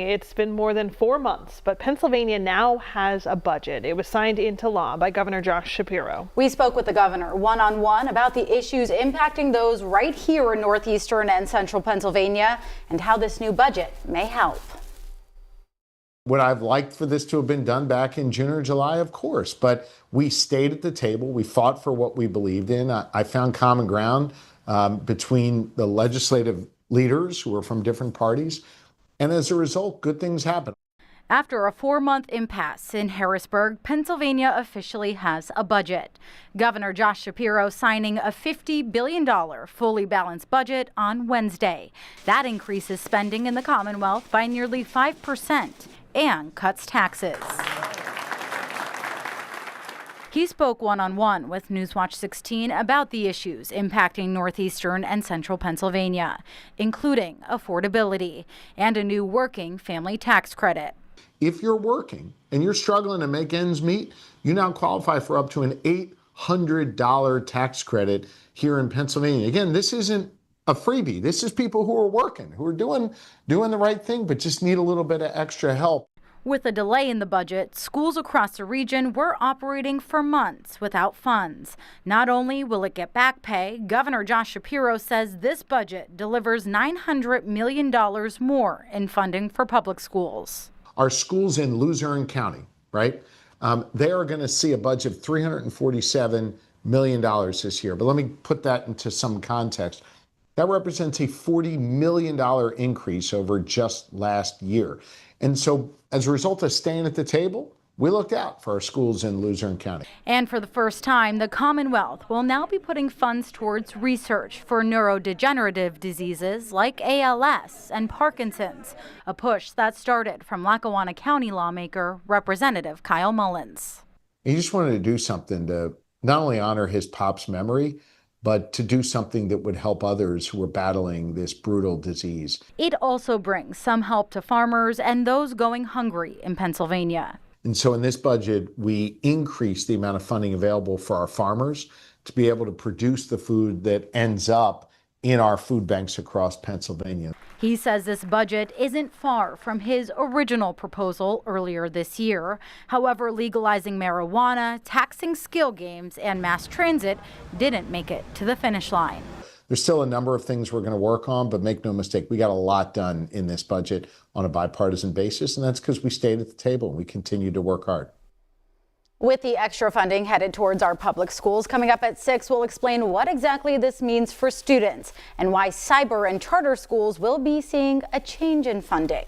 It's been more than 4 months, but Pennsylvania now has a budget. It was signed into law by Governor Josh Shapiro. We spoke with the governor one-on-one about the issues impacting those right here in northeastern and central Pennsylvania and how this new budget may help. Would I've liked for this to have been done back in June or July? Of course, but we stayed at the table. We fought for what we believed in. I found common ground between the legislative leaders who are from different parties. And as a result, good things happen. After a 4-month impasse in Harrisburg, Pennsylvania officially has a budget. Governor Josh Shapiro signing a $50 billion fully balanced budget on Wednesday. That increases spending in the Commonwealth by nearly 5% and cuts taxes. He spoke one-on-one with Newswatch 16 about the issues impacting northeastern and central Pennsylvania, including affordability and a new working family tax credit. If you're working and you're struggling to make ends meet, you now qualify for up to an $800 tax credit here in Pennsylvania. Again, this isn't a freebie. This is people who are working, who are doing the right thing, but just need a little bit of extra help. With a delay in the budget, schools across the region were operating for months without funds. Not only will it get back pay, Governor Josh Shapiro says this budget delivers $900 million more in funding for public schools. Our schools in Luzerne County, right? They are going to see a budget of $347 million this year. But let me put that into some context. That represents a $40 million increase over just last year. And so as a result of staying at the table, we looked out for our schools in Luzerne County. And for the first time, the Commonwealth will now be putting funds towards research for neurodegenerative diseases like ALS and Parkinson's, a push that started from Lackawanna County lawmaker Representative Kyle Mullins. He just wanted to do something to not only honor his pop's memory, but to do something that would help others who are battling this brutal disease. It also brings some help to farmers and those going hungry in Pennsylvania. And so in this budget, we increase the amount of funding available for our farmers to be able to produce the food that ends up in our food banks across Pennsylvania. He says this budget isn't far from his original proposal earlier this year. However, legalizing marijuana, taxing skill games, and mass transit didn't make it to the finish line. There's still a number of things we're going to work on, but make no mistake, we got a lot done in this budget on a bipartisan basis, and that's because we stayed at the table and we continued to work hard. With the extra funding headed towards our public schools, coming up at 6, we'll explain what exactly this means for students and why cyber and charter schools will be seeing a change in funding.